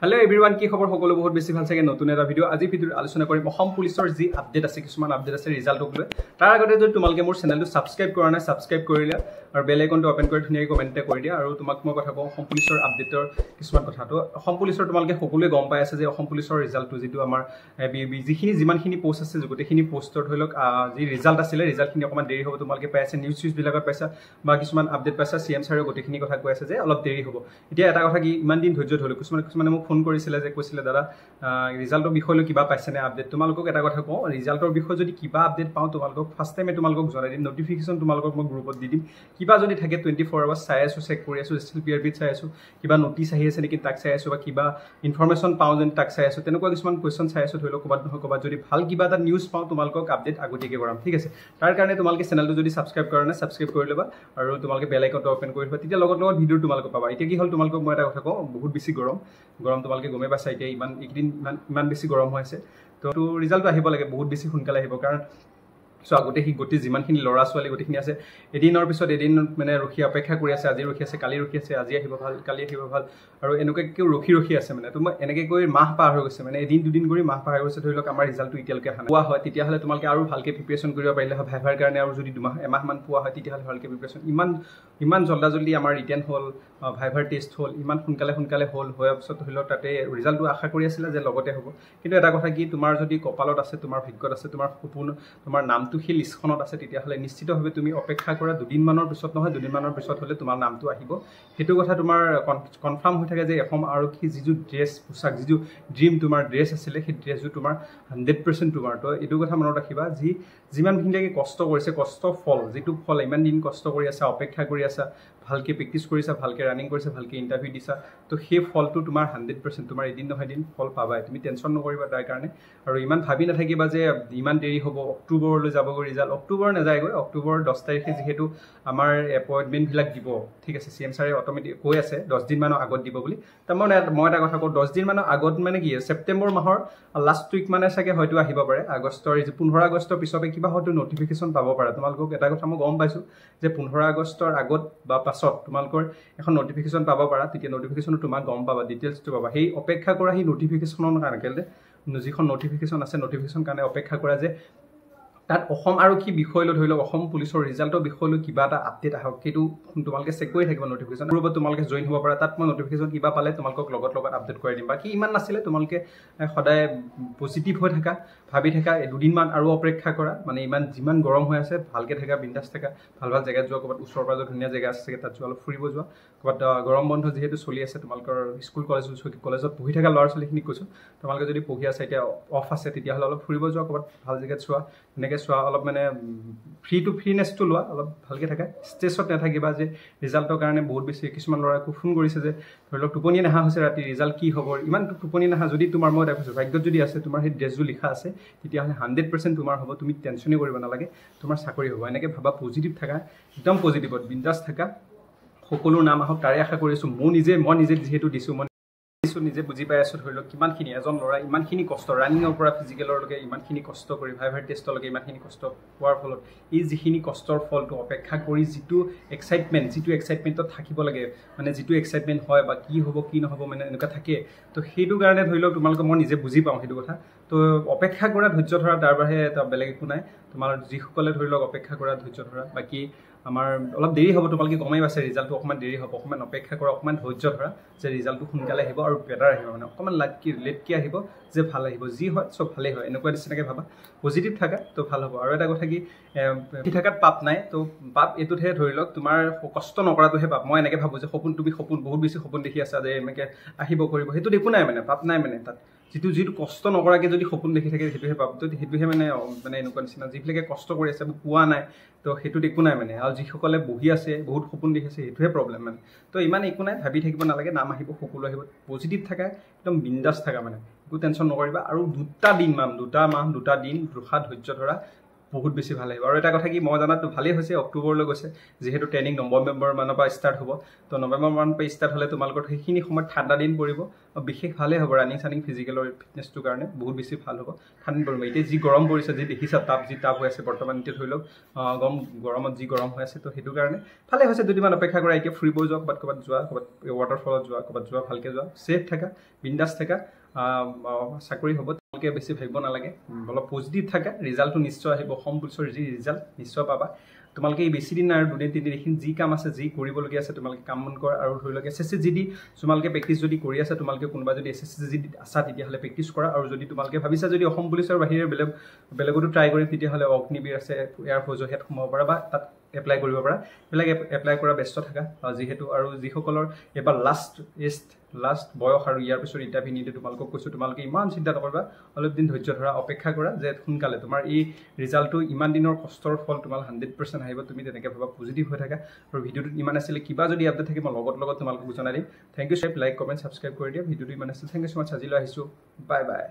Hello everyone, কি খবৰ সকলো বহুত বেছি ভাল থাকে নতুন এটা ভিডিও আজি ভিডিওত আলোচনা কৰিম অসম পুলিচৰ যি আপডেট আছে কিছুমান আপডেট আছে ৰিজাল্টক লৈ তাৰ আগতে যদি তোমালকে মোৰ চেনেলটো সাবস্ক্ৰাইব কৰা নাই সাবস্ক্ৰাইব কৰিলা আৰু বেল আইকনটো ওপেন কৰি ধুনীয়াকৈ কমেন্ট কৰি দিয়া আৰু তোমাক মই কথা কওঁ অসম পুলিচৰ আপডেটৰ কিছুমান কথাটো অসম পুলিচৰ তোমালকে সকলোৱে গম পাই আছে যে অসম পুলিচৰ ৰিজাল্টটো যেটো আমাৰ যিখিনি যিমানখিনি পোষ্ট আছে গোটেইখিনি পোষ্টৰ ধৰিলক যি ৰিজাল্ট আছিল ৰিজাল্টখিনি অকমান দেৰি হ'ব তোমালকে পাই আছে নিউজ বিলাকত পাইছা বা কিছুমান আপডেট পাইছা সিএম ছাৰে গোটেইখিনি কথা কৈ আছে যে অলপ দেৰি হ'ব এতিয়া এটা কথা কি ইমান দিন ধৈৰ্য ধৰিলো কিছুমানে মোক ফোন কৰিছিল যে কৈছিল দাদা ৰিজাল্টৰ বিষয়লৈ কিবা পাইছেনে আপডেট তোমালোকক এটা কথা কওঁ ৰিজাল্টৰ বিষয় যদি কিবা আপডেট পাওঁ তোমালোকক ফাৰ্স্ট টাইমে তোমালোকক জনাই দিম নটিফিকেশন তোমালোকক মই গ্ৰুপত দি দিম কিবা যদি থাকে 24 আৱাৰ্স চাই আছো চেক কৰি আছো এছএলপিআৰবিত চাই আছো কিবা নটিচ আহি আছে নেকি তাক চাই আছো বা কিবা ইনফৰমেশন পাওঁ যেন তাক চাই আছো তেনেকুৱা কিছুমান কোৱেশ্চন চাই আছো ধৰিলক ক'বাত যদি ভাল কিবা এটা নিউজ পাওঁ তোমালোকক আপডেট আগতীয়াকৈ কৰাম ঠিক আছে তাৰ কাৰণে তোমালোকে চেনেলটো যদি সাবস্ক্ৰাইব কৰা নাই সাবস্ক্ৰাইব কৰি ল'বা আৰু তোমালোকে বেল আইকনটো ওপেন কৰি থবা তেতিয়া লগত ভিডিও তোমালোকক পাবা এতিয়া কি হল তোমালোকক মই এটা কথা কওঁ বহুত বেছি গৰম তোমালোকে গমে পাইছা এতিয়া ইমান বেছি গৰম হৈ আছে তো ৰিজাল্ট আহিব লাগে বহুত বেছি সোনকালে আহিব কাৰণ সো গোটেই যিমানখিনি লৰা ছোৱালী গোটেইখিনি আছে এদিনৰ পিছত এদিন মানে ৰখি অপেক্ষা কৰি আছে আজি ৰখি আছে কালি ৰখি আছে আজি আহিব ভাল কালি আহিব ভাল আৰু এনেকৈ কেউ ৰখি আছে মানে তো মই এনেকৈ কৈ মাহ পাৰ হৈ গৈছে মানে এদিন দুদিন কৰি মাহ পাৰ হৈ গৈছে ধৰিলক আমাৰ ৰিজাল্টটো এতিয়ালৈকে আহা পোৱা হয় তেতিয়াহ'লে তোমালোকে আৰু ভালকৈ প্ৰিপাৰেচন কৰিব পাৰিলে হয় ভাইভাৰ কাৰণে আৰু যদি এমাহ মান পোৱা হয় তেতিয়াহ'লে ভালকৈ প্ৰিপাৰেচন ইমান জল্দি আমাৰ ৰিটেন হ'ল ভাইভাৰ টেষ্ট হ'ল ইমান সোনকালে হ'ল হোৱাৰ পিছত ধৰিলক তাতে ৰিজাল্টটো আশা কৰি আছিলে যে লগতে হ'ব কিন্তু এটা কথা কি তোমাৰ যদি কপালত আছে তোমাৰ ভাগ্যত আছে তোমাৰ সপোন তোমাৰ নামটো সেই লিষ্টখনত আছে তেতিয়াহ'লে নিশ্চিতভাৱে তুমি অপেক্ষা কৰা দুদিনমানৰ পিছত নহয় দুদিনমানৰ পিছত হ'লে তোমাৰ নামটো আহিব সেইটো কথা তোমাৰ কনফাৰ্ম হৈ থাকে যে অসম আৰক্ষী যিটো ড্ৰেছ পোছাক যিটো ড্ৰিম তোমাৰ ড্ৰেছ আছিলে সেই ড্ৰেছটো তোমাৰ 100% তোমাৰ তো এইটো কথা মনত ৰাখিবা যিমানখিনিলৈকে কষ্ট কৰিছে কষ্ট ফল যিটো ফল ইমান দিন কষ্ট কৰি আছা অপেক্ষা কৰি আছা ভালকে প্ৰেক্টিছ কৰিছা ভালকে ৰানিং কৰিছা ভালকে ইন্টাৰভিউ দিছা তো সেই ফলটো তোমাৰ 100% তোমাৰ এদিন নহয় দিন ফল পাবাই তুমি টেনচন নকৰিবা তাৰ কাৰণে আৰু ইমান ভাবি নাথাকিবা যে ইমান দেৰি হ'ব অক্টোবৰলৈ যাবগৈ ৰিজাল্ট অক্টোবৰ নাযায়গৈ অক্টোবৰ 10 তাৰিখে যেহেতু আমাৰ এপইণ্টমেণ্ট বিলাক দিব ঠিক আছে সিএম ছাৰে অটোমেটিক কৈ আছে 10 দিন মানৰ আগত দিব বুলি তাৰ মই এটা কথা কওঁ 10 দিন মানৰ আগত মানে কি ছেপ্টেম্বৰ মাহৰ লাষ্ট উইক মানে চাগে হয়তো আহিব পাৰে আগষ্টৰ 15 আগষ্টৰ পিছতে কিবা হয়তো নটিফিকেশন পাব পাৰে তোমালোকক এটা কথা মই গম পাইছো যে 15 আগষ্টৰ আগত বা পাছত তোমালোকৰ এখন নটিফিকেশন পাব পাৰা তেতিয়া নটিফিকেশন তোমাক গম পাবা ডিটেইলছটো পাবা সেই অপেক্ষা কৰা সেই নটিফিকেশনৰ কাৰণে যিখন নটিফিকেশন আছে নটিফিকেশন কাৰণে অপেক্ষা কৰা যে তাত অসম আৰক্ষী বিষয়লৈ ধৰি লওক অসম পুলিচৰ ৰিজাল্টৰ বিষয়লৈ কিবা এটা আপডেট আহক সেইটো তোমালোকে চেক কৰি থাকিব নটিফিকেশন আৰু তোমালোকে জইন হ'ব পাৰা তাত মই নটিফিকেশন কিবা পালে তোমালোকক লগত আপডেট কৰি দিম বাকি ইমান নাছিলে তোমালোকে সদায় পজিটিভ হৈ থাকা ভাবি থাকা দুদিনমান আৰু অপেক্ষা কৰা মানে যিমান গৰম হৈ আছে ভালকে থাকা বিন্দাস থাকা ভাল জেগাত যোৱা ক'ৰবাত ওচৰ পাজৰ ধুনীয়া জেগা আছে তাত যোৱা অলপ ফুৰিব যোৱা ক'ৰবাত গৰম বন্ধ যিহেতু চলি আছে তোমালোকৰ স্কুল কলেজত পঢ়ি থকা ল'ৰা ছোৱালীখিনিক কৈছোঁ তোমালোকে যদি পঢ়ি আছে এতিয়া অফ আছে তেতিয়াহ'লে অলপ ফুৰিব যোৱা ক'ৰবাত ভাল জেগাত চোৱা এনেকৈ চোৱা অলপ মানে ফ্ৰীনেছটো লোৱা অলপ ভালকৈ থাকা ষ্ট্ৰেছত নাথাকিবা যে ৰিজাল্টৰ কাৰণে বহুত বেছি কিছুমান ল'ৰাকো ফোন কৰিছে যে ধৰি লওক টোপনি নহা হৈছে ৰাতি ৰিজাল্ট কি হ'ব ইমান টোপনি নহা যদি তোমাৰ মই এটা কৈছোঁ ভাগ্যত যদি আছে তোমাৰ সেই ড্ৰেছযোৰ লিখা আছে তেতিয়াহ'লে 100% তোমাৰ হ'ব তুমি টেনশ্যনেই কৰিব নালাগে তোমাৰ চাকৰি হ'ব এনেকৈ ভাবা পজিটিভ থাকা একদম পজিটিভত বিন্দাছ থাকা সকলো নাম আহক তাৰে আশা কৰিছোঁ মই নিজে যিহেতু দিছোঁ নিজে বুজি পাই আছো ধৰি লওক কিমানখিনি এজন ল'ৰা ইমানখিনি কষ্ট ৰানিঙৰ পৰা ফিজিকেলৰলৈকে ইমানখিনি কষ্ট কৰি ভাইভাৰ টেষ্টলৈকে ইমানখিনি কষ্ট হোৱাৰ ফলত এই যিখিনি কষ্টৰ ফলটো অপেক্ষা কৰি যিটো এক্সাইটমেণ্টত থাকিব লাগে মানে যিটো এক্সাইটমেণ্ট হয় বা কি হ'ব কি নহ'ব মানে এনেকুৱা থাকে তো সেইটো কাৰণে ধৰি লওক তোমালোকে মই নিজে বুজি পাওঁ সেইটো কথা তো অপেক্ষা কৰা ধৈৰ্য ধৰা তাৰ বাহিৰে এটা বেলেগ একো নাই তোমাৰ যিসকলে ধৰি লওক অপেক্ষা কৰা ধৈৰ্য ধৰা বাকী আমাৰ অলপ দেৰি হ'ব তোমালোকে গমেই পাইছে ৰিজাল্টটো অকণমান দেৰি হ'ব অকণমান অপেক্ষা কৰা অকণমান ধৈৰ্য ধৰা যে ৰিজাল্টটো সোনকালে আহিব আৰু বেটাৰ আহিব মানে অকণমান লেটকৈ আহিব যে ভাল আহিব যি হয় চব ভালেই হয় এনেকুৱা নিচিনাকৈ ভাবা পজিটিভ থাকা তো ভাল হ'ব আৰু এটা কথা কি থকাত পাপ নাই তো পাপ এইটোতহে ধৰি লওক তোমাৰ কষ্ট নকৰাটোহে পাপ মই এনেকৈ ভাবোঁ যে তুমি সপোন বহুত বেছি সপোন দেখি আছা যে এনেকৈ আহিব কৰিব সেইটোত একো নাই মানে পাপ নাই মানে তাত যিটো কষ্ট নকৰাকৈ যদি সপোন দেখি থাকে সেইটোহে পাপ তো সেইটোহে মানে এনেকুৱা নিচিনা যিবিলাকে কষ্ট কৰি আছে পোৱা নাই তো সেইটোত একো নাই মানে আৰু যিসকলে বহি আছে বহুত সপোন দেখি আছে সেইটোহে প্ৰব্লেম মানে তো ইমান একো নাই ভাবি থাকিব নালাগে নাম আহিব সকলো আহিব পজিটিভ থাকা একদম বিন্দাছ থাকা মানে একো টেনশ্যন নকৰিবা আৰু দুটা মাহ দুটা দিন ৰখা ধৈৰ্য ধৰা বহুত বেছি ভাল আহিব আৰু এটা কথা কি মই জানাতো ভালেই হৈছে অক্টোবৰলৈ গৈছে যেহেতু ট্ৰেইনিং নৱেম্বৰ মানৰ পৰা ষ্টাৰ্ট হ'ব তো নৱেম্বৰ মানৰ পৰা ষ্টাৰ্ট হ'লে তোমালোকৰ সেইখিনি সময়ত ঠাণ্ডা দিন পৰিব আৰু বিশেষ ভালেই হ'ব ৰানিং চানিং ফিজিকেলৰ ফিটনেছটোৰ কাৰণে বহুত বেছি ভাল হ'ব ঠাণ্ডা পৰিব এতিয়া যি গৰম পৰিছে যি দেখিছা যি তাপ হৈ আছে বৰ্তমান এতিয়া ধৰি লওক গৰমত যি গৰম হৈ আছে তো সেইটো কাৰণে ভালে হৈছে দুদিনমান অপেক্ষা কৰা এতিয়া ফুৰিব যোৱা ক'ৰবাত যোৱা ক'ৰবাত ৱাটাৰফলত যোৱা ক'ৰবাত যোৱা ভালকৈ যোৱা ছেফ থাকা বিন্দাছ থাকা চাকৰি হ'ব তোমালোকে বেছি ভাবিব নালাগে অলপ পজিটিভ থাকা ৰিজাল্টটো নিশ্চয় আহিব অসম পুলিচৰ যি ৰিজাল্ট নিশ্চয় পাবা তোমালোকে এই বেছি দিন আৰু দুদিন তিনিদিন এইখিনি যি কাম আছে যি কৰিবলগীয়া আছে তোমালোকে কাম বন কৰা আৰু ধৰি লওক SSC GD তোমালোকে প্ৰেক্টিছ যদি কৰি আছে তোমালোকে কোনোবা যদি SSC GD আছা তেতিয়াহ'লে প্ৰেক্টিছ কৰা আৰু যদি তোমালোকে ভাবিছা যদি অসম পুলিচৰ বাহিৰে বেলেগতো ট্ৰাই কৰিম তেতিয়াহ'লে অগ্নিবীৰ আছে এয়াৰফ'ৰ্চ হেড সোমাব পাৰা বা তাত এপ্লাই কৰিব পাৰা এইবিলাক এপ্লাই কৰা ব্যস্ত থাকা যিহেতু আৰু যিসকলৰ এবাৰ লাষ্ট বয়স আৰু ইয়াৰ পিছত ইণ্টাৰভিউ নিদিয়ে তোমালোকক কৈছোঁ তোমালোকে ইমান চিন্তা নকৰিবা অলপ দিন ধৈৰ্য ধৰা অপেক্ষা কৰা যে সোনকালে তোমাৰ এই ৰিজাল্টটো ইমান দিনৰ কষ্টৰ ফল তোমাৰ 100% আহিব তুমি তেনেকৈ ভাবা পজিটিভ হৈ থাকা আৰু ভিডিঅ'টোত ইমান আছিলে কিবা যদি আপডেট থাকে মই লগত তোমালোকক জনাই দিম thank you like comment subscribe কৰি দিয়া ভিডিঅ'টো ইমান আছিল থেংক ইউ ছ' মাছ আজিলৈ আহিছোঁ বাই বাই